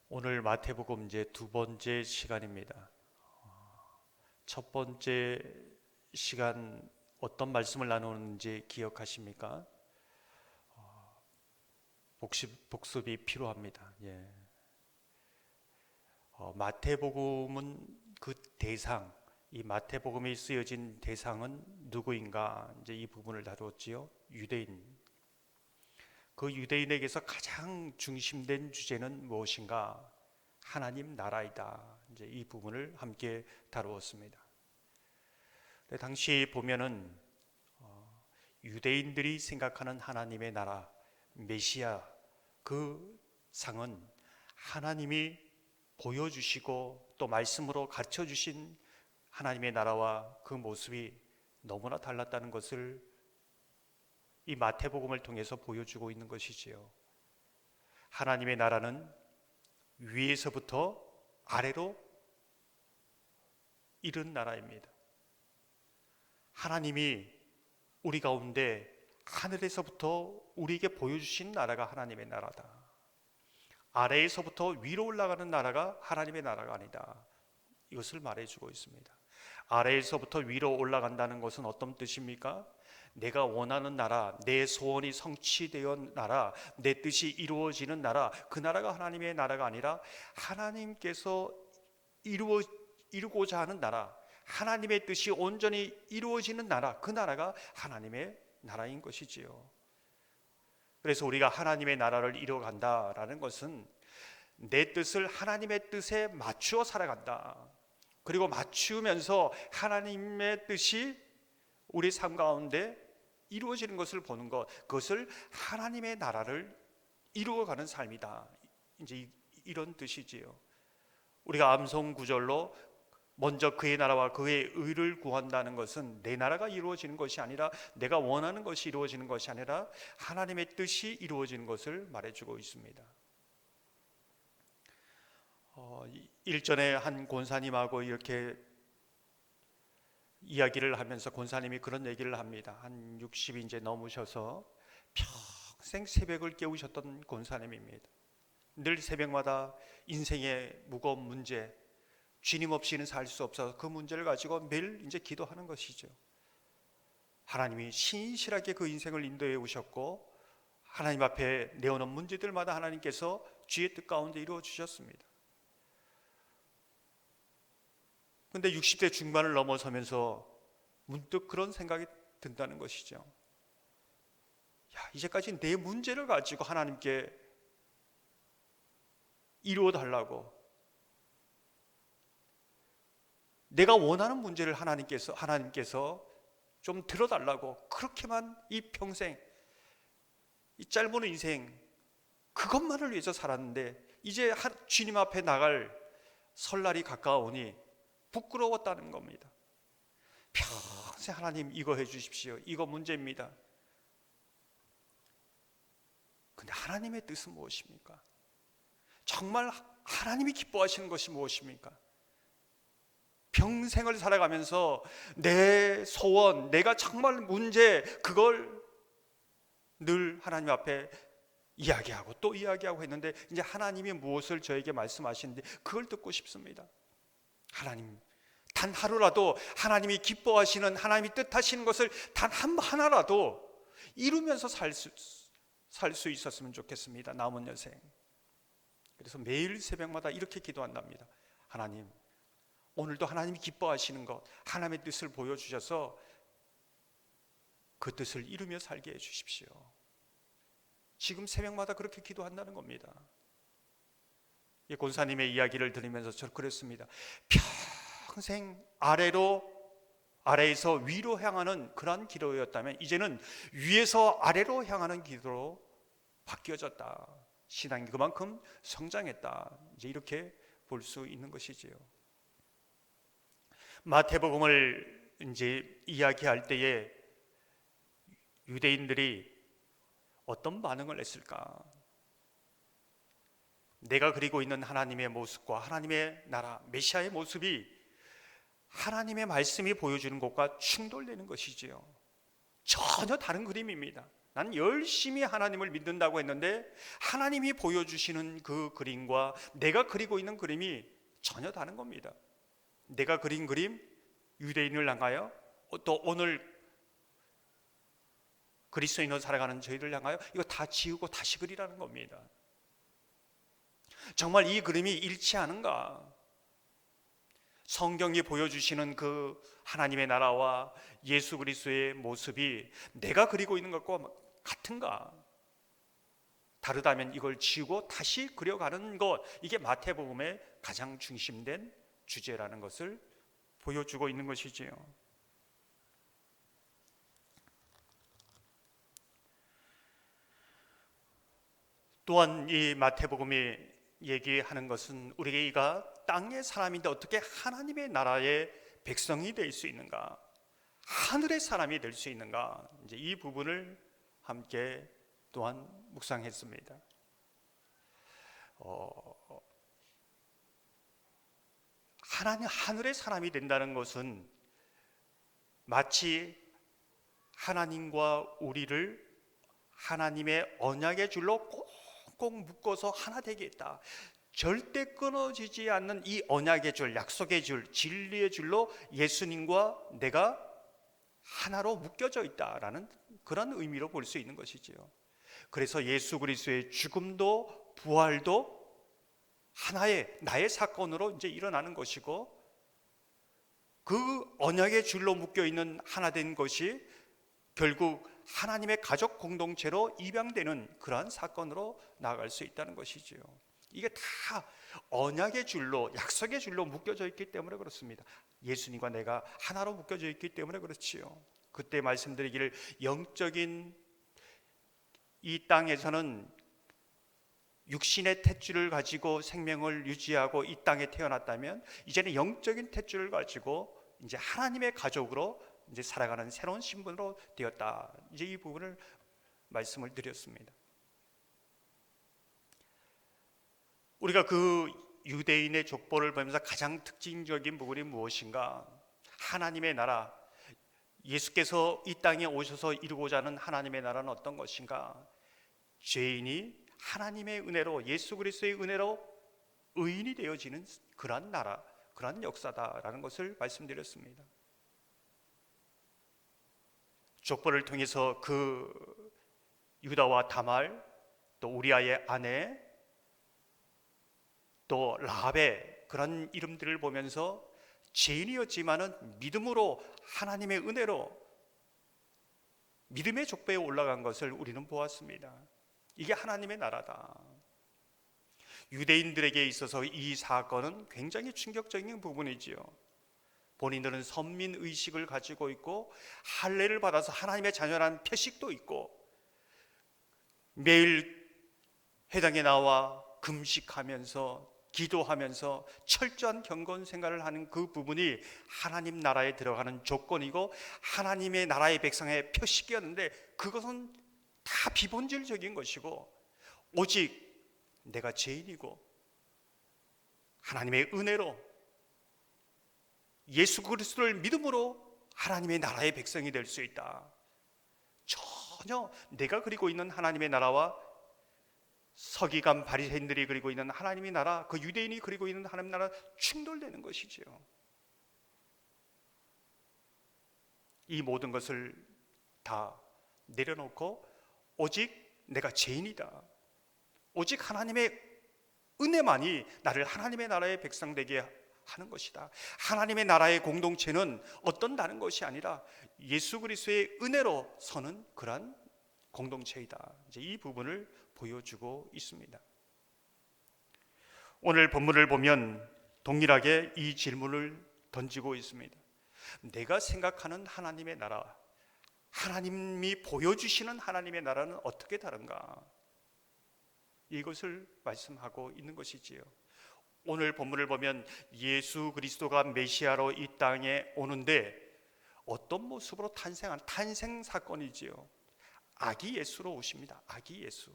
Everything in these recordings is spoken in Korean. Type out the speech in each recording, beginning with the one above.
오늘 마태복음 이제 두 번째 시간입니다. 첫 번째 시간 어떤 말씀을 나누는지 기억하십니까? 복습이 필요합니다. 마태복음은 그 대상, 이 마태복음이 쓰여진 대상은 누구인가? 이제 이 부분을 다루었지요. 유대인. 그 유대인에게서 가장 중심된 주제는 무엇인가? 하나님 나라이다. 이제 이 부분을 함께 다루었습니다. 당시 보면은 유대인들이 생각하는 하나님의 나라, 메시아, 그 상은 하나님이 보여주시고 또 말씀으로 가르쳐 주신 하나님의 나라와 그 모습이 너무나 달랐다는 것을 이 마태복음을 통해서 보여주고 있는 것이지요. 하나님의 나라는 위에서부터 아래로 이른 나라입니다. 하나님이 우리 가운데 하늘에서부터 우리에게 보여주신 나라가 하나님의 나라다. 아래에서부터 위로 올라가는 나라가 하나님의 나라가 아니다. 이것을 말해주고 있습니다. 아래에서부터 위로 올라간다는 것은 어떤 뜻입니까? 내가 원하는 나라, 내 소원이 성취되는 나라, 내 뜻이 이루어지는 나라, 그 나라가 하나님의 나라가 아니라 하나님께서 이루고자 하는 나라, 하나님의 뜻이 온전히 이루어지는 나라, 그 나라가 하나님의 나라인 것이지요. 그래서 우리가 하나님의 나라를 이루어간다라는 것은 내 뜻을 하나님의 뜻에 맞추어 살아간다. 그리고 맞추면서 하나님의 뜻이 우리 삶 가운데 이루어지는 것을 보는 것, 그것을 하나님의 나라를 이루어가는 삶이다. 이제 이런 뜻이지요. 우리가 암송 구절로 먼저 그의 나라와 그의 의를 구한다는 것은 내 나라가 이루어지는 것이 아니라 내가 원하는 것이 이루어지는 것이 아니라 하나님의 뜻이 이루어지는 것을 말해주고 있습니다. 일전에 한 권사님하고 이렇게 이야기를 하면서 권사님이 그런 얘기를 합니다. 한 60이 이제 넘으셔서 평생 새벽을 깨우셨던 권사님입니다. 늘 새벽마다 인생의 무거운 문제, 주님 없이는 살 수 없어서 그 문제를 가지고 매일 이제 기도하는 것이죠. 하나님이 신실하게 그 인생을 인도해 오셨고 하나님 앞에 내어놓은 문제들마다 하나님께서 주의 뜻 가운데 이루어 주셨습니다. 그런데 60대 중반을 넘어서면서 문득 그런 생각이 든다는 것이죠. 이제까지 내 문제를 가지고 하나님께 이루어 달라고, 내가 원하는 문제를 하나님께서 좀 들어달라고 그렇게만 이 평생, 이 짧은 인생 그것만을 위해서 살았는데 이제 주님 앞에 나갈 설날이 가까우니 부끄러웠다는 겁니다. 평생 하나님 이거 해주십시오. 이거 문제입니다. 근데 하나님의 뜻은 무엇입니까? 정말 하나님이 기뻐하시는 것이 무엇입니까? 평생을 살아가면서 내 소원, 내가 정말 문제, 그걸 늘 하나님 앞에 이야기하고 또 이야기하고 했는데 이제 하나님이 무엇을 저에게 말씀하시는데 그걸 듣고 싶습니다. 하나님, 단 하루라도 하나님이 기뻐하시는, 하나님이 뜻하시는 것을 단 하나라도 이루면서 살 수 있었으면 좋겠습니다. 남은 여생. 그래서 매일 새벽마다 이렇게 기도한답니다. 하나님, 오늘도 하나님이 기뻐하시는 것, 하나님의 뜻을 보여주셔서 그 뜻을 이루며 살게 해주십시오. 지금 새벽마다 그렇게 기도한다는 겁니다. 이 권사님의 이야기를 들으면서 저는 그랬습니다. 평생 아래에서 위로 향하는 그런 기도였다면 이제는 위에서 아래로 향하는 기도로 바뀌어졌다. 신앙이 그만큼 성장했다. 이제 이렇게 볼 수 있는 것이지요. 마태복음을 이제 이야기할 때에 유대인들이 어떤 반응을 했을까? 내가 그리고 있는 하나님의 모습과 하나님의 나라, 메시아의 모습이 하나님의 말씀이 보여주는 것과 충돌되는 것이지요. 전혀 다른 그림입니다. 난 열심히 하나님을 믿는다고 했는데 하나님이 보여주시는 그 그림과 내가 그리고 있는 그림이 전혀 다른 겁니다. 내가 그린 그림, 유대인을 향하여, 또 오늘 그리스도인으로 살아가는 저희를 향하여 이거 다 지우고 다시 그리라는 겁니다. 정말 이 그림이 일치하는가? 성경이 보여주시는 그 하나님의 나라와 예수 그리스도의 모습이 내가 그리고 있는 것과 같은가? 다르다면 이걸 지우고 다시 그려가는 것, 이게 마태복음의 가장 중심된 주제라는 것을 보여주고 있는 것이지요. 또한 이 마태복음이 얘기하는 것은 우리가 땅의 사람인데 어떻게 하나님의 나라의 백성이 될 수 있는가, 하늘의 사람이 될 수 있는가, 이제 이 부분을 함께 또한 묵상했습니다. 하늘의 사람이 된다는 것은 마치 하나님과 우리를 하나님의 언약의 줄로 꼭 묶어서 하나 되겠다, 절대 끊어지지 않는 이 언약의 줄, 약속의 줄, 진리의 줄로 예수님과 내가 하나로 묶여져 있다라는 그런 의미로 볼 수 있는 것이지요. 그래서 예수 그리스도의 죽음도 부활도 하나의 나의 사건으로 이제 일어나는 것이고, 그 언약의 줄로 묶여 있는 하나 된 것이 결국 하나님의 가족 공동체로 입양되는 그러한 사건으로 나아갈 수 있다는 것이지요. 이게 다 언약의 줄로, 약속의 줄로 묶여져 있기 때문에 그렇습니다. 예수님과 내가 하나로 묶여져 있기 때문에 그렇지요. 그때 말씀드리기를, 영적인 이 땅에서는 육신의 탯줄을 가지고 생명을 유지하고 이 땅에 태어났다면, 이제는 영적인 탯줄을 가지고 이제 하나님의 가족으로 이제 살아가는 새로운 신분으로 되었다. 이제 이 부분을 말씀을 드렸습니다. 우리가 그 유대인의 족보를 보면서 가장 특징적인 부분이 무엇인가? 하나님의 나라, 예수께서 이 땅에 오셔서 이루고자 하는 하나님의 나라는 어떤 것인가? 죄인이 하나님의 은혜로, 예수 그리스도의 은혜로 의인이 되어지는 그러한 나라, 그러한 역사다라는 것을 말씀드렸습니다. 족보를 통해서 그 유다와 다말, 또 우리아의 아내, 또 라합의 그런 이름들을 보면서 죄인이었지만은 믿음으로, 하나님의 은혜로 믿음의 족보에 올라간 것을 우리는 보았습니다. 이게 하나님의 나라다. 유대인들에게 있어서 이 사건은 굉장히 충격적인 부분이지요. 본인들은 선민의식을 가지고 있고 할례를 받아서 하나님의 자녀라는 표식도 있고, 매일 회당에 나와 금식하면서 기도하면서 철저한 경건 생활을 하는 그 부분이 하나님 나라에 들어가는 조건이고 하나님의 나라의 백성의 표식이었는데, 그것은 다 비본질적인 것이고, 오직 내가 죄인이고 하나님의 은혜로 예수 그리스도를 믿음으로 하나님의 나라의 백성이 될 수 있다. 전혀 내가 그리고 있는 하나님의 나라와 서기관 바리새인들이 그리고 있는 하나님의 나라, 그 유대인이 그리고 있는 하나님의 나라 충돌되는 것이지요. 이 모든 것을 다 내려놓고 오직 내가 죄인이다, 오직 하나님의 은혜만이 나를 하나님의 나라의 백성 되게 하는 것이다. 하나님의 나라의 공동체는 어떤 다른 것이 아니라 예수 그리스도의 은혜로 서는 그러한 공동체이다. 이제 이 부분을 보여주고 있습니다. 오늘 본문을 보면 동일하게 이 질문을 던지고 있습니다. 내가 생각하는 하나님의 나라, 하나님이 보여주시는 하나님의 나라는 어떻게 다른가? 이것을 말씀하고 있는 것이지요. 오늘 본문을 보면 예수 그리스도가 메시아로 이 땅에 오는데 어떤 모습으로 탄생한 탄생 사건이지요. 아기 예수로 오십니다. 아기 예수.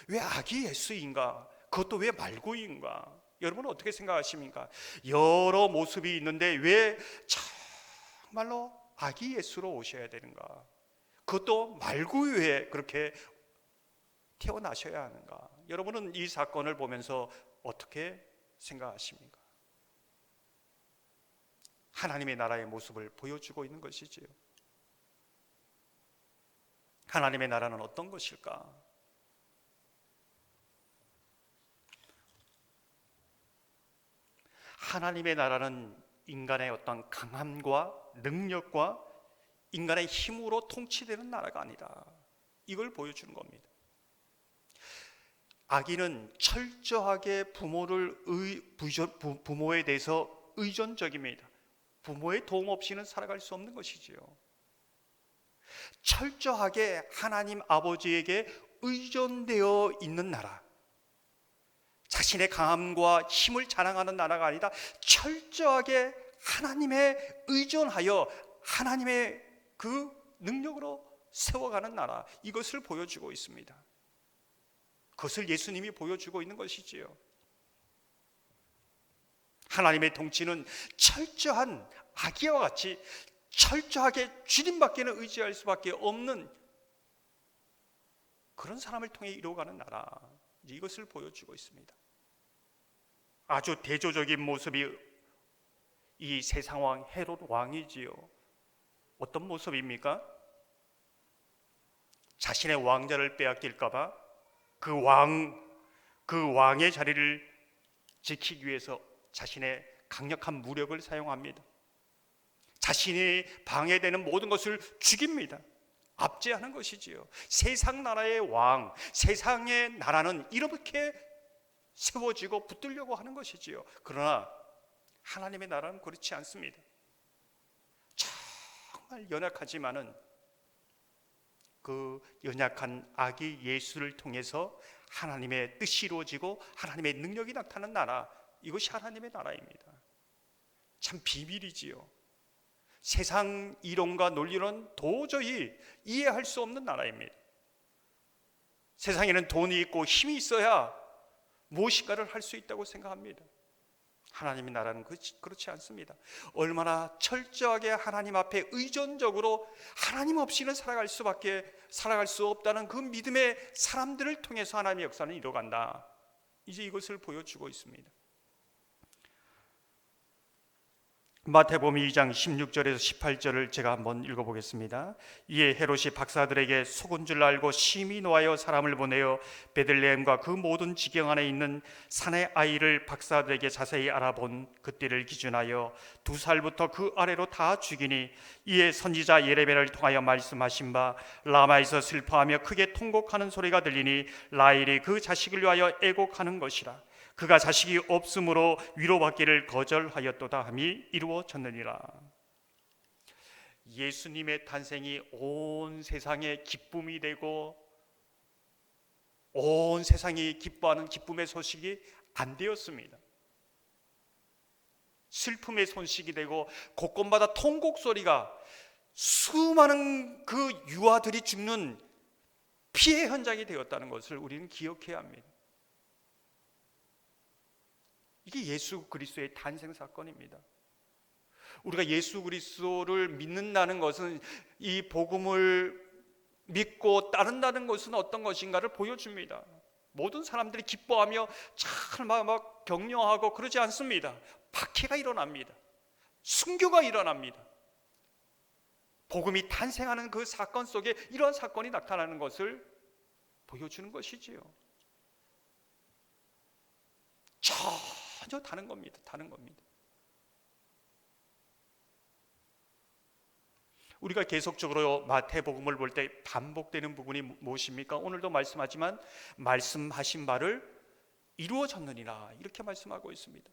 왜 아기 예수인가? 그것도 왜 말구인가? 여러분은 어떻게 생각하십니까? 여러 모습이 있는데 왜 정말로 아기 예수로 오셔야 되는가? 그것도 말구유에 그렇게 태어나셔야 하는가? 여러분은 이 사건을 보면서 어떻게 생각하십니까? 하나님의 나라의 모습을 보여주고 있는 것이지요. 하나님의 나라는 어떤 것일까? 하나님의 나라는 인간의 어떤 강함과 능력과 인간의 힘으로 통치되는 나라가 아니다. 이걸 보여주는 겁니다. 악인은 철저하게 부모에 대해서 의존적입니다. 부모의 도움 없이는 살아갈 수 없는 것이지요. 철저하게 하나님 아버지에게 의존되어 있는 나라, 자신의 강함과 힘을 자랑하는 나라가 아니다. 철저하게 하나님에 의존하여 하나님의 그 능력으로 세워가는 나라, 이것을 보여주고 있습니다. 그것을 예수님이 보여주고 있는 것이지요. 하나님의 통치는 철저한 아기와 같이 철저하게 주님밖에는 의지할 수밖에 없는 그런 사람을 통해 이루어가는 나라, 이것을 보여주고 있습니다. 아주 대조적인 모습이 이 세상 왕 헤롯 왕이지요. 어떤 모습입니까? 자신의 왕자를 빼앗길까봐 그 왕의 자리를 지키기 위해서 자신의 강력한 무력을 사용합니다. 자신이 방해되는 모든 것을 죽입니다. 압제하는 것이지요. 세상 나라의 왕, 세상의 나라는 이렇게 세워지고 붙들려고 하는 것이지요. 그러나 하나님의 나라는 그렇지 않습니다. 정말 연약하지만은 그 연약한 아기 예수를 통해서 하나님의 뜻이 이루어지고 하나님의 능력이 나타나는 나라, 이것이 하나님의 나라입니다. 참 비밀이지요. 세상 이론과 논리론 도저히 이해할 수 없는 나라입니다. 세상에는 돈이 있고 힘이 있어야 무엇인가를 할 수 있다고 생각합니다. 하나님의 나라는 그렇지 않습니다. 얼마나 철저하게 하나님 앞에 의존적으로 하나님 없이는 살아갈 수 없다는 그 믿음의 사람들을 통해서 하나님의 역사는 이루어간다. 이제 이것을 보여주고 있습니다. 마태복음 2장 16절에서 18절을 제가 한번 읽어보겠습니다. 이에 헤롯이 박사들에게 속은 줄 알고 심히 노하여 사람을 보내어 베들레헴과 그 모든 지경 안에 있는 산의 아이를 박사들에게 자세히 알아본 그때를 기준하여 2살부터 그 아래로 다 죽이니, 이에 선지자 예레미야를 통하여 말씀하신 바 라마에서 슬퍼하며 크게 통곡하는 소리가 들리니 라헬이 그 자식을 위하여 애곡하는 것이라. 그가 자식이 없으므로 위로받기를 거절하였도다 함이 이루어졌느니라. 예수님의 탄생이 온 세상의 기쁨이 되고 온 세상이 기뻐하는 기쁨의 소식이 안 되었습니다. 슬픔의 소식이 되고 곳곳마다 통곡 소리가, 수많은 그 유아들이 죽는 피해 현장이 되었다는 것을 우리는 기억해야 합니다. 이게 예수 그리스도의 탄생 사건입니다. 우리가 예수 그리스도를 믿는다는 것은 이 복음을 믿고 따른다는 것은 어떤 것인가를 보여줍니다. 모든 사람들이 기뻐하며 잘 막 격려하고 그러지 않습니다. 박해가 일어납니다. 순교가 일어납니다. 복음이 탄생하는 그 사건 속에 이러한 사건이 나타나는 것을 보여주는 것이지요. 전혀 다른 겁니다. 다른 겁니다. 우리가 계속적으로 마태복음을 볼 때 반복되는 부분이 무엇입니까? 오늘도 말씀하지만 말씀하신 바를 이루어졌느니라, 이렇게 말씀하고 있습니다.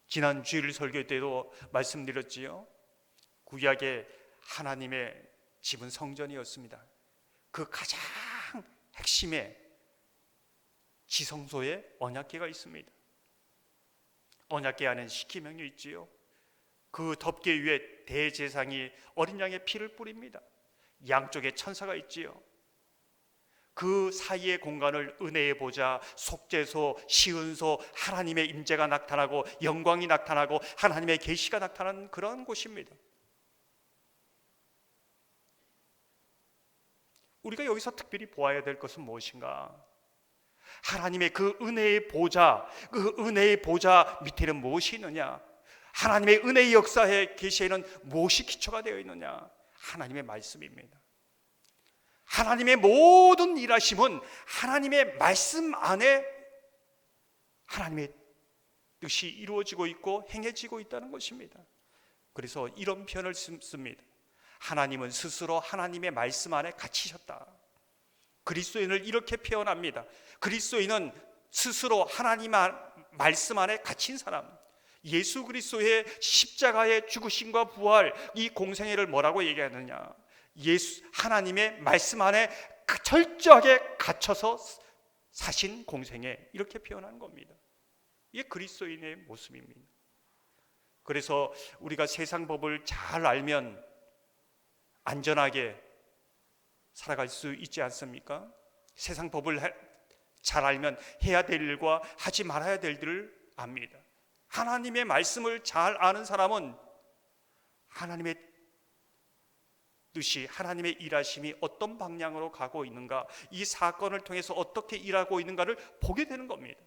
지난 주일 설교 때도 말씀드렸지요. 구약의 하나님의 집은 성전이었습니다. 그 가장 핵심의 지성소에 언약궤가 있습니다. 언약궤 안에 십계명이 있지요. 그 덮개 위에 대제사장이 어린 양의 피를 뿌립니다. 양쪽에 천사가 있지요. 그 사이의 공간을 은혜의 보좌, 속죄소, 시은소, 하나님의 임재가 나타나고 영광이 나타나고 하나님의 계시가 나타나는 그런 곳입니다. 우리가 여기서 특별히 보아야 될 것은 무엇인가? 하나님의 그 은혜의 보좌, 그 은혜의 보좌 밑에는 무엇이 있느냐? 하나님의 은혜의 역사의 계시에는 무엇이 기초가 되어 있느냐? 하나님의 말씀입니다. 하나님의 모든 일하심은 하나님의 말씀 안에 하나님의 뜻이 이루어지고 있고 행해지고 있다는 것입니다. 그래서 이런 표현을 씁니다. 하나님은 스스로 하나님의 말씀 안에 갇히셨다. 그리스도인을 이렇게 표현합니다. 그리스도인은 스스로 하나님 말씀 안에 갇힌 사람, 예수 그리스도의 십자가의 죽으심과 부활, 이 공생애를 뭐라고 얘기하느냐? 하나님의 말씀 안에 철저하게 갇혀서 사신 공생애, 이렇게 표현하는 겁니다. 이게 그리스도인의 모습입니다. 그래서 우리가 세상 법을 잘 알면 안전하게 살아갈 수 있지 않습니까? 세상 법을 잘 알면 해야 될 일과 하지 말아야 될 일을 압니다. 하나님의 말씀을 잘 아는 사람은 하나님의 뜻이, 하나님의 일하심이 어떤 방향으로 가고 있는가, 이 사건을 통해서 어떻게 일하고 있는가를 보게 되는 겁니다.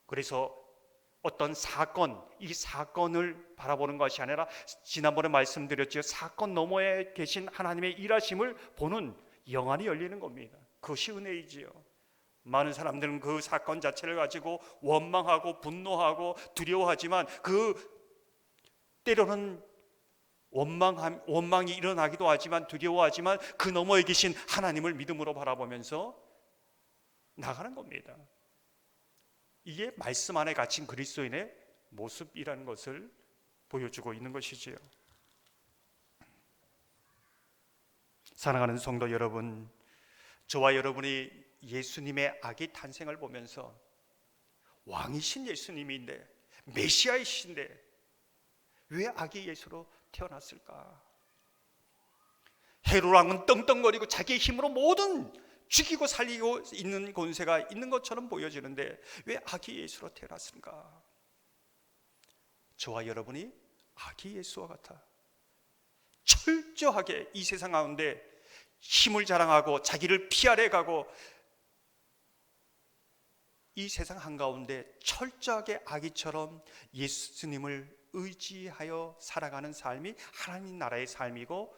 그래서 어떤 사건, 이 사건을 바라보는 것이 아니라 지난번에 말씀드렸죠. 사건 너머에 계신 하나님의 일하심을 보는 영안이 열리는 겁니다. 그것이 은혜이지요. 많은 사람들은 그 사건 자체를 가지고 원망하고 분노하고 두려워하지만 때로는 원망이 일어나기도 하지만 두려워하지만 그 너머에 계신 하나님을 믿음으로 바라보면서 나가는 겁니다. 이게 말씀 안에 갇힌 그리스도인의 모습이라는 것을 보여주고 있는 것이지요. 사랑하는 성도 여러분, 저와 여러분이 예수님의 아기 탄생을 보면서 왕이신 예수님인데, 메시아이신데 왜 아기 예수로 태어났을까? 헤롯 왕은 떵떵거리고 자기의 힘으로 모든 죽이고 살리고 있는 권세가 있는 것처럼 보여지는데 왜 아기 예수로 태어났을까? 저와 여러분이 아기 예수와 같아 철저하게 이 세상 가운데 힘을 자랑하고 자기를 피하려 가고 이 세상 한가운데 철저하게 아기처럼 예수님을 의지하여 살아가는 삶이 하나님 나라의 삶이고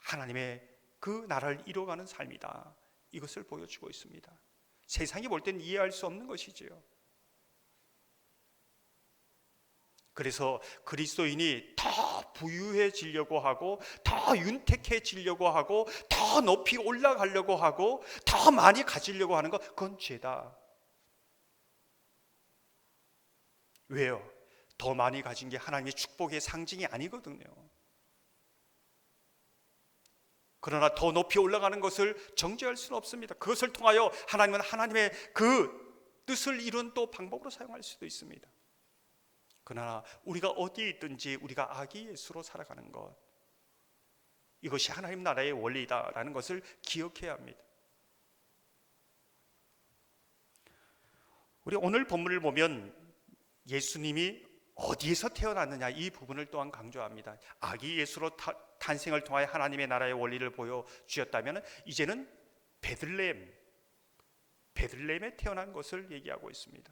하나님의 그 나라를 이루어가는 삶이다, 이것을 보여주고 있습니다. 세상이 볼 땐 이해할 수 없는 것이지요. 그래서 그리스도인이 더 부유해지려고 하고 더 윤택해지려고 하고 더 높이 올라가려고 하고 더 많이 가지려고 하는 것, 그건 죄다. 왜요? 더 많이 가진 게 하나님의 축복의 상징이 아니거든요. 그러나 더 높이 올라가는 것을 정죄할 수는 없습니다. 그것을 통하여 하나님은 하나님의 그 뜻을 이룬 또 방법으로 사용할 수도 있습니다. 그러나 우리가 어디에 있든지 우리가 아기 예수로 살아가는 것, 이것이 하나님 나라의 원리다라는 것을 기억해야 합니다. 우리 오늘 본문을 보면 예수님이 어디에서 태어났느냐, 이 부분을 또한 강조합니다. 아기 예수로 탄생을 통하여 하나님의 나라의 원리를 보여주셨다면 이제는 베들레헴에 태어난 것을 얘기하고 있습니다.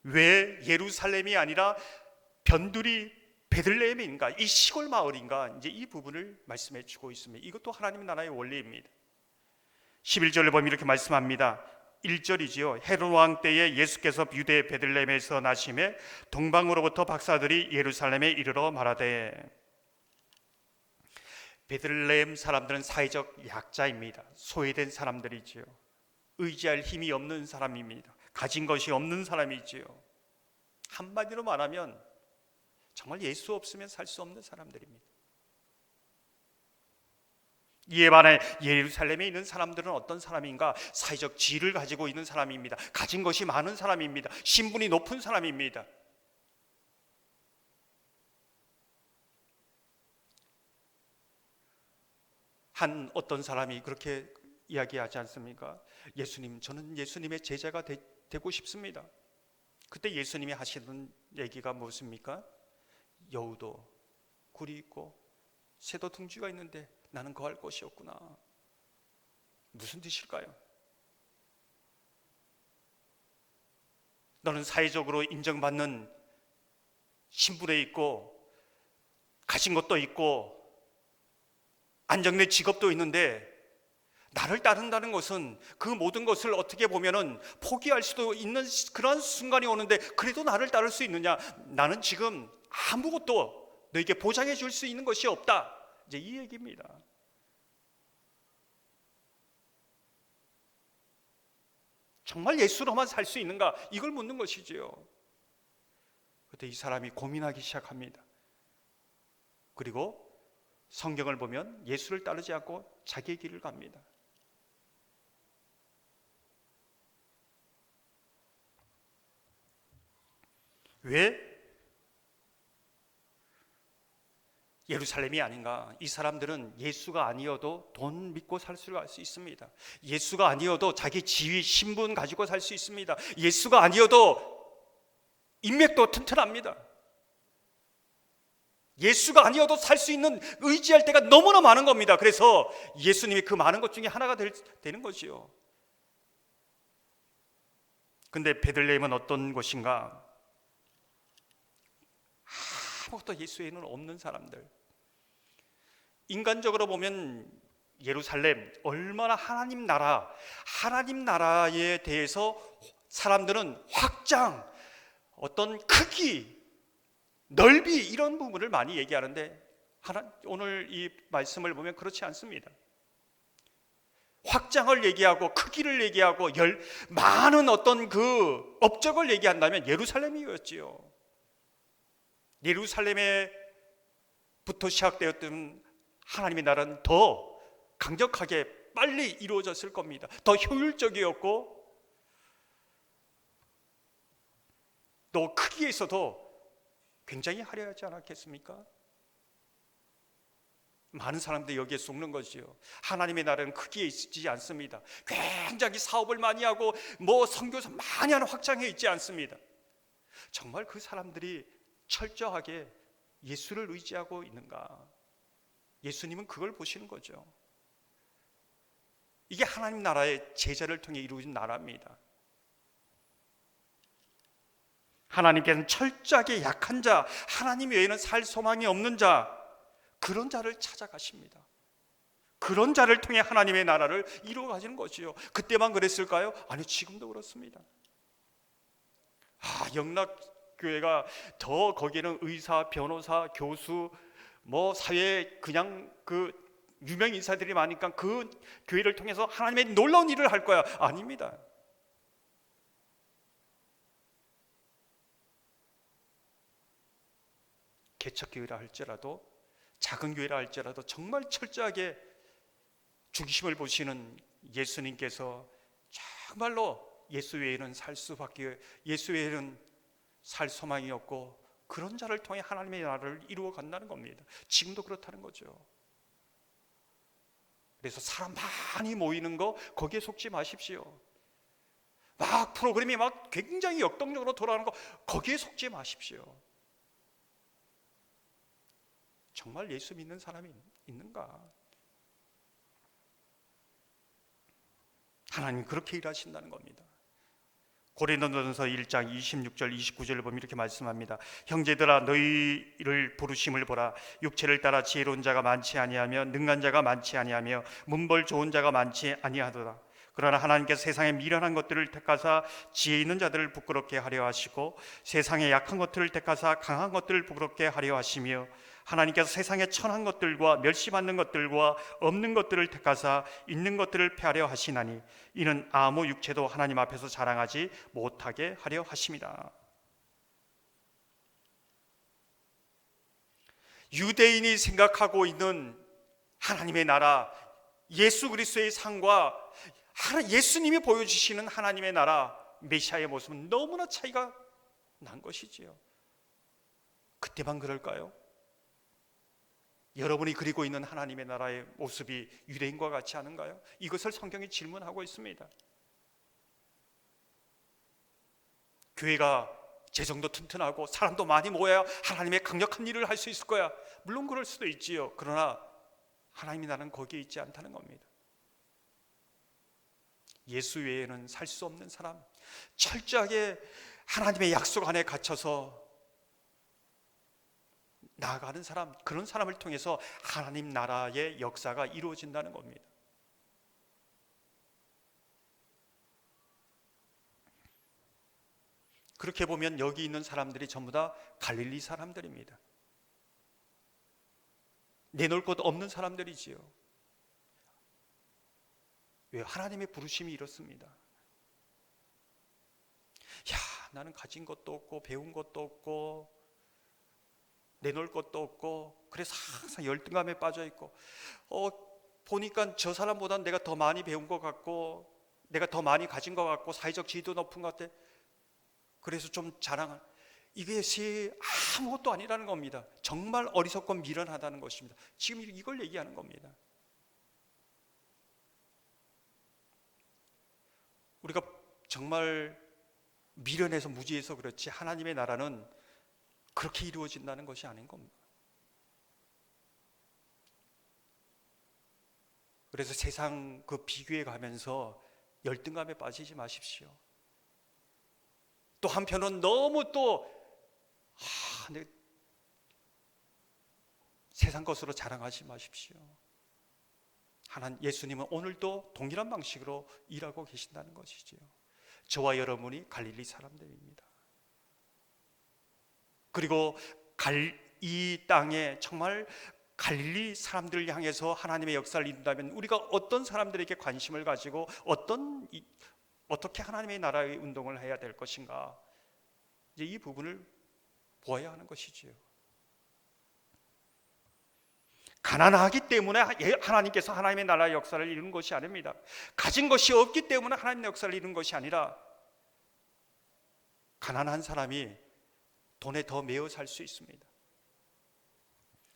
왜 예루살렘이 아니라 변두리 베들레헴인가, 이 시골 마을인가, 이제 이 부분을 말씀해 주고 있습니다. 이것도 하나님의 나라의 원리입니다. 11절을 보면 이렇게 말씀합니다. 1절이지요. 헤롯 왕 때에 예수께서 유대 베들레헴에서 나심에 동방으로부터 박사들이 예루살렘에 이르러 말하되, 베들레헴 사람들은 사회적 약자입니다. 소외된 사람들이지요. 의지할 힘이 없는 사람입니다. 가진 것이 없는 사람이지요. 한마디로 말하면 정말 예수 없으면 살 수 없는 사람들입니다. 이에 반해 예루살렘에 있는 사람들은 어떤 사람인가? 사회적 지위를 가지고 있는 사람입니다. 가진 것이 많은 사람입니다. 신분이 높은 사람입니다. 한 어떤 사람이 그렇게 이야기하지 않습니까? 예수님, 저는 예수님의 제자가 되고 싶습니다. 그때 예수님이 하시는 얘기가 무엇입니까? 여우도 굴이 있고 새도 둥지가 있는데 나는 거할 곳이 없구나. 무슨 뜻일까요? 너는 사회적으로 인정받는 신분에 있고 가진 것도 있고 안정된 직업도 있는데 나를 따른다는 것은 그 모든 것을 어떻게 보면은 포기할 수도 있는 그런 순간이 오는데 그래도 나를 따를 수 있느냐? 나는 지금 아무것도 너에게 보장해 줄 수 있는 것이 없다. 이제 이 얘기입니다. 정말 예수로만 살 수 있는가? 이걸 묻는 것이지요. 그때 이 사람이 고민하기 시작합니다. 그리고 성경을 보면 예수를 따르지 않고 자기의 길을 갑니다. 왜 예루살렘이 아닌가? 이 사람들은 예수가 아니어도 돈 믿고 살 수 있습니다. 예수가 아니어도 자기 지위, 신분 가지고 살 수 있습니다. 예수가 아니어도 인맥도 튼튼합니다. 예수가 아니어도 살 수 있는 의지할 때가 너무나 많은 겁니다. 그래서 예수님이 그 많은 것 중에 하나가 되는 거지요. 근데 베들레헴은 어떤 곳인가? 아무것도 예수에는 없는 사람들. 인간적으로 보면 예루살렘 얼마나 하나님 나라에 대해서 사람들은 확장, 어떤 크기, 넓이 이런 부분을 많이 얘기하는데 오늘 이 말씀을 보면 그렇지 않습니다. 확장을 얘기하고 크기를 얘기하고 많은 어떤 그 업적을 얘기한다면 예루살렘이었지요. 예루살렘에부터 시작되었던 하나님의 나라는 더 강력하게 빨리 이루어졌을 겁니다. 더 효율적이었고 또 크기에서도 굉장히 화려하지 않았겠습니까? 많은 사람들이 여기에 속는 것이요. 하나님의 나라는 크기에 있지 않습니다. 굉장히 사업을 많이 하고 선교사 많이 하는 확장해 있지 않습니다. 정말 그 사람들이 철저하게 예수를 의지하고 있는가? 예수님은 그걸 보시는 거죠. 이게 하나님 나라의 제자를 통해 이루어진 나라입니다. 하나님께서는 철저하게 약한 자, 하나님 외에는 살 소망이 없는 자, 그런 자를 찾아가십니다. 그런 자를 통해 하나님의 나라를 이루어 가시는 것이요. 그때만 그랬을까요? 아니, 지금도 그렇습니다. 영락교회가 더 거기에는 의사, 변호사, 교수, 사회 그냥 그 유명 인사들이 많으니까 그 교회를 통해서 하나님의 놀라운 일을 할 거야. 아닙니다. 개척교회라 할지라도 작은 교회라 할지라도 정말 철저하게 중심을 보시는 예수님께서 정말로 예수 외에는 예수 외에는 살 소망이 없고 그런 자를 통해 하나님의 나라를 이루어 간다는 겁니다. 지금도 그렇다는 거죠. 그래서 사람 많이 모이는 거 거기에 속지 마십시오. 프로그램이 굉장히 역동적으로 돌아가는 거 거기에 속지 마십시오. 정말 예수 믿는 사람이 있는가? 하나님 그렇게 일하신다는 겁니다. 고린도전서 1장 26절 29절을 보면 이렇게 말씀합니다. 형제들아 너희를 부르심을 보라. 육체를 따라 지혜로운 자가 많지 아니하며 능한 자가 많지 아니하며 문벌 좋은 자가 많지 아니하도다. 그러나 하나님께서 세상의 미련한 것들을 택하사 지혜 있는 자들을 부끄럽게 하려 하시고 세상의 약한 것들을 택하사 강한 것들을 부끄럽게 하려 하시며 하나님께서 세상의 천한 것들과 멸시받는 것들과 없는 것들을 택하사 있는 것들을 폐하려 하시나니 이는 아무 육체도 하나님 앞에서 자랑하지 못하게 하려 하심이다. 유대인이 생각하고 있는 하나님의 나라, 예수 그리스도의 상과 예수님이 보여주시는 하나님의 나라, 메시아의 모습은 너무나 차이가 난 것이지요. 그때만 그럴까요? 여러분이 그리고 있는 하나님의 나라의 모습이 유대인과 같지 않은가요? 이것을 성경이 질문하고 있습니다. 교회가 재정도 튼튼하고 사람도 많이 모여야 하나님의 강력한 일을 할 수 있을 거야. 물론 그럴 수도 있지요. 그러나 하나님이 나는 거기에 있지 않다는 겁니다. 예수 외에는 살 수 없는 사람, 철저하게 하나님의 약속 안에 갇혀서 나아가는 사람, 그런 사람을 통해서 하나님 나라의 역사가 이루어진다는 겁니다. 그렇게 보면 여기 있는 사람들이 전부 다 갈릴리 사람들입니다. 내놓을 것 없는 사람들이지요. 왜? 하나님의 부르심이 이렇습니다. 야, 나는 가진 것도 없고 배운 것도 없고 내놓을 것도 없고 그래서 항상 열등감에 빠져 있고 보니까 저 사람보다는 내가 더 많이 배운 것 같고 내가 더 많이 가진 것 같고 사회적 지위도 높은 것 같아. 그래서 좀 자랑한, 이것이 아무것도 아니라는 겁니다. 정말 어리석고 미련하다는 것입니다. 지금 이걸 얘기하는 겁니다. 우리가 정말 미련해서 무지해서 그렇지 하나님의 나라는 그렇게 이루어진다는 것이 아닌 겁니다. 그래서 세상 그 비교에 가면서 열등감에 빠지지 마십시오. 또 한편은 너무 또 세상 것으로 자랑하지 마십시오. 하나님, 예수님은 오늘도 동일한 방식으로 일하고 계신다는 것이지요. 저와 여러분이 갈릴리 사람들입니다. 그리고 이 땅에 정말 갈릴리 사람들을 향해서 하나님의 역사를 이룬다면 우리가 어떤 사람들에게 관심을 가지고 어떻게 하나님의 나라의 운동을 해야 될 것인가, 이제 이 부분을 보아야 하는 것이지요. 가난하기 때문에 하나님께서 하나님의 나라의 역사를 이루는 것이 아닙니다. 가진 것이 없기 때문에 하나님의 역사를 이루는 것이 아니라 가난한 사람이 돈에 더 매여 살 수 있습니다.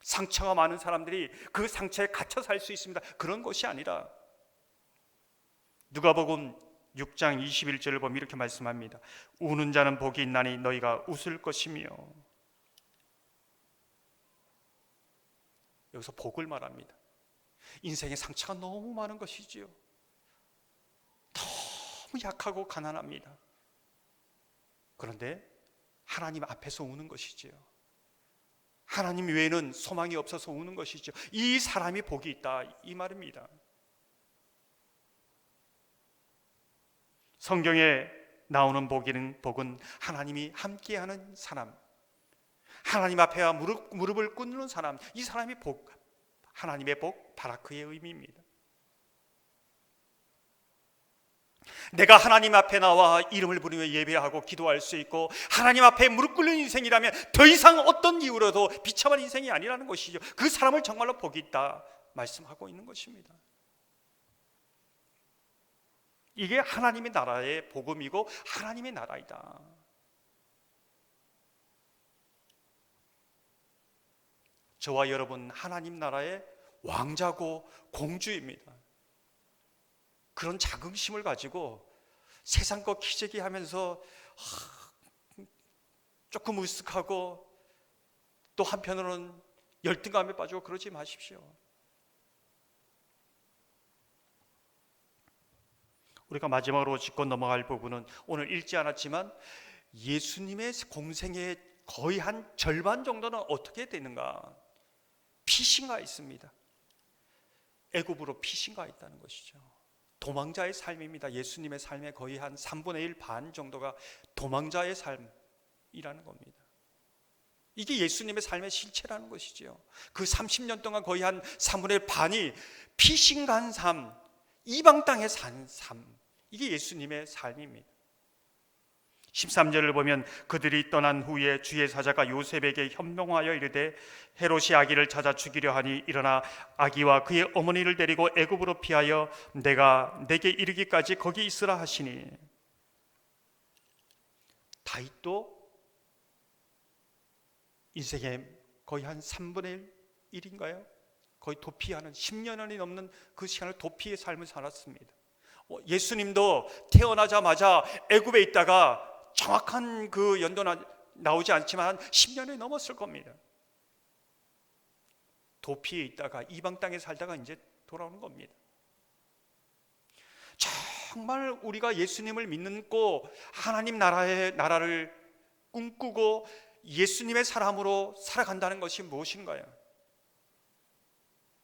상처가 많은 사람들이 그 상처에 갇혀 살 수 있습니다. 그런 것이 아니라 누가복음 6장 21절을 보면 이렇게 말씀합니다. 우는 자는 복이 있나니 너희가 웃을 것이며. 여기서 복을 말합니다. 인생의 상처가 너무 많은 것이지요. 너무 약하고 가난합니다. 그런데 하나님 앞에서 우는 것이지요. 하나님 외에는 소망이 없어서 우는 것이죠. 이 사람이 복이 있다, 이 말입니다. 성경에 나오는 복은 하나님이 함께하는 사람, 하나님 앞에 무릎을 꿇는 사람, 이 사람이 하나님의 복, 바라크의 의미입니다. 내가 하나님 앞에 나와 이름을 부르며 예배하고 기도할 수 있고 하나님 앞에 무릎 꿇는 인생이라면 더 이상 어떤 이유로도 비참한 인생이 아니라는 것이죠. 그 사람을 정말로 복이 있다 말씀하고 있는 것입니다. 이게 하나님의 나라의 복음이고 하나님의 나라이다. 저와 여러분 하나님 나라의 왕자고 공주입니다. 그런 자긍심을 가지고 세상 것 기재기 하면서 조금 으쓱하고 또 한편으로는 열등감에 빠지고 그러지 마십시오. 우리가 마지막으로 짚고 넘어갈 부분은 오늘 읽지 않았지만 예수님의 공생의 거의 한 절반 정도는 어떻게 되는가? 피신가 있습니다. 애굽으로 피신가 있다는 것이죠. 도망자의 삶입니다. 예수님의 삶의 거의 한 3분의 1 반 정도가 도망자의 삶이라는 겁니다. 이게 예수님의 삶의 실체라는 것이죠. 그 30년 동안 거의 한 3분의 1 반이 피신간 삶, 이방 땅에 산 삶, 이게 예수님의 삶입니다. 13절을 보면 그들이 떠난 후에 주의 사자가 요셉에게 현명하여 이르되 헤롯이 아기를 찾아 죽이려 하니 일어나 아기와 그의 어머니를 데리고 애굽으로 피하여 내가 내게 이르기까지 거기 있으라 하시니. 다윗도 인생의 거의 한 3분의 1인가요? 거의 도피하는 10년이 넘는 그 시간을 도피의 삶을 살았습니다. 예수님도 태어나자마자 애굽에 있다가 정확한 그 연도 나오지 않지만 한 10년이 넘었을 겁니다. 도피에 있다가 이방 땅에 살다가 이제 돌아오는 겁니다. 정말 우리가 예수님을 믿고 하나님 나라를 꿈꾸고 예수님의 사람으로 살아간다는 것이 무엇인가요?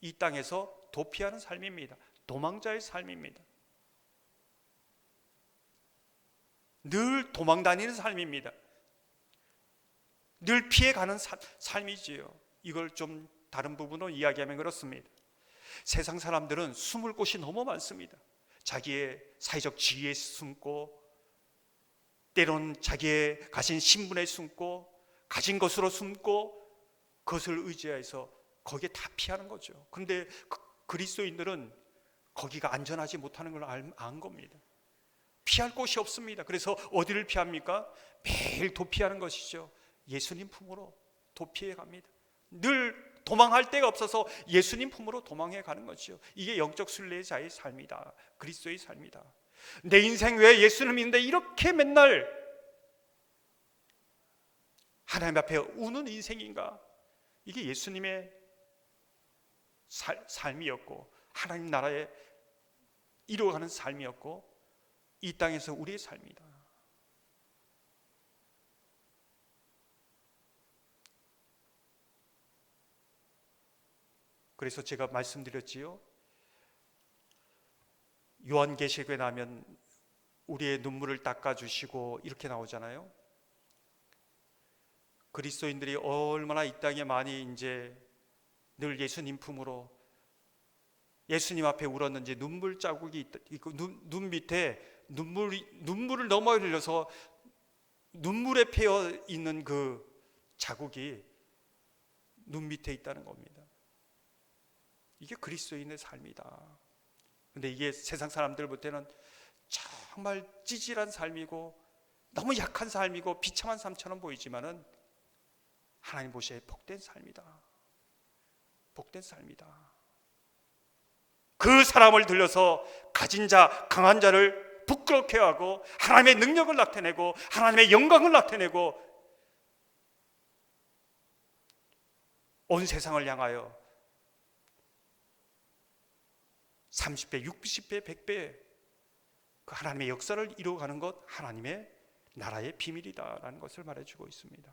이 땅에서 도피하는 삶입니다. 도망자의 삶입니다. 늘 도망다니는 삶입니다. 늘 피해가는 삶이지요. 이걸 좀 다른 부분으로 이야기하면 그렇습니다. 세상 사람들은 숨을 곳이 너무 많습니다. 자기의 사회적 지위에 숨고, 때로는 자기의 가진 신분에 숨고, 가진 것으로 숨고, 그것을 의지해서 거기에 다 피하는 거죠. 그런데 그리스도인들은 거기가 안전하지 못하는 걸 안 겁니다. 피할 곳이 없습니다. 그래서 어디를 피합니까? 매일 도피하는 것이죠. 예수님 품으로 도피해 갑니다. 늘 도망할 데가 없어서 예수님 품으로 도망해 가는 거죠. 이게 영적 순례자의 삶이다. 그리스도의 삶이다. 내 인생 왜 예수를 믿는데 이렇게 맨날 하나님 앞에 우는 인생인가? 이게 예수님의 삶이었고 하나님 나라에 이루어가는 삶이었고 이 땅에서 우리의 삶이다. 그래서 제가 말씀드렸지요. 요한계시록에 나면 우리의 눈물을 닦아주시고 이렇게 나오잖아요. 그리스도인들이 얼마나 이 땅에 많이 이제 늘 예수님 품으로 예수님 앞에 울었는지 눈물 자국이 있고 눈 밑에 눈물을 너무 흘려서 눈물에 패여 있는 그 자국이 눈 밑에 있다는 겁니다. 이게 그리스도인의 삶이다. 근데 이게 세상 사람들 볼 때는 정말 찌질한 삶이고 너무 약한 삶이고 비참한 삶처럼 보이지만은 하나님 보시기에 복된 삶이다. 복된 삶이다. 그 사람을 들려서 가진 자, 강한 자를 부끄럽게 하고 하나님의 능력을 나타내고 하나님의 영광을 나타내고 온 세상을 향하여 30배, 60배, 100배 그 하나님의 역사를 이루어가는 것 하나님의 나라의 비밀이다라는 것을 말해주고 있습니다.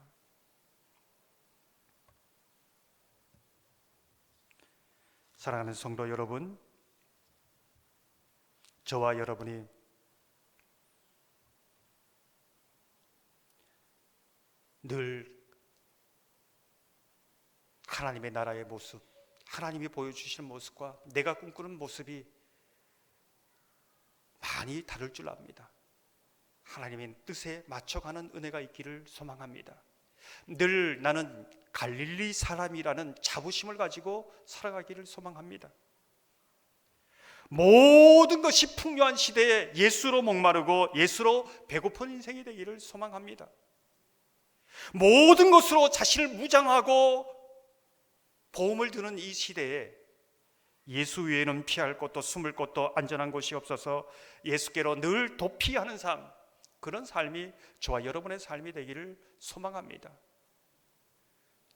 사랑하는 성도 여러분, 저와 여러분이 늘 하나님의 나라의 모습, 하나님이 보여주시는 모습과 내가 꿈꾸는 모습이 많이 다를 줄 압니다. 하나님의 뜻에 맞춰가는 은혜가 있기를 소망합니다. 늘 나는 갈릴리 사람이라는 자부심을 가지고 살아가기를 소망합니다. 모든 것이 풍요한 시대에 예수로 목마르고 예수로 배고픈 인생이 되기를 소망합니다. 모든 것으로 자신을 무장하고 보험을 드는 이 시대에 예수 외에는 피할 곳도 숨을 곳도 안전한 곳이 없어서 예수께로 늘 도피하는 삶, 그런 삶이 저와 여러분의 삶이 되기를 소망합니다.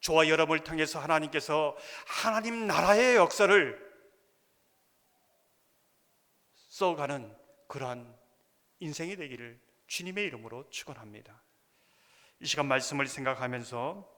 저와 여러분을 통해서 하나님께서 하나님 나라의 역사를 써가는 그러한 인생이 되기를 주님의 이름으로 축원합니다. 이 시간 말씀을 생각하면서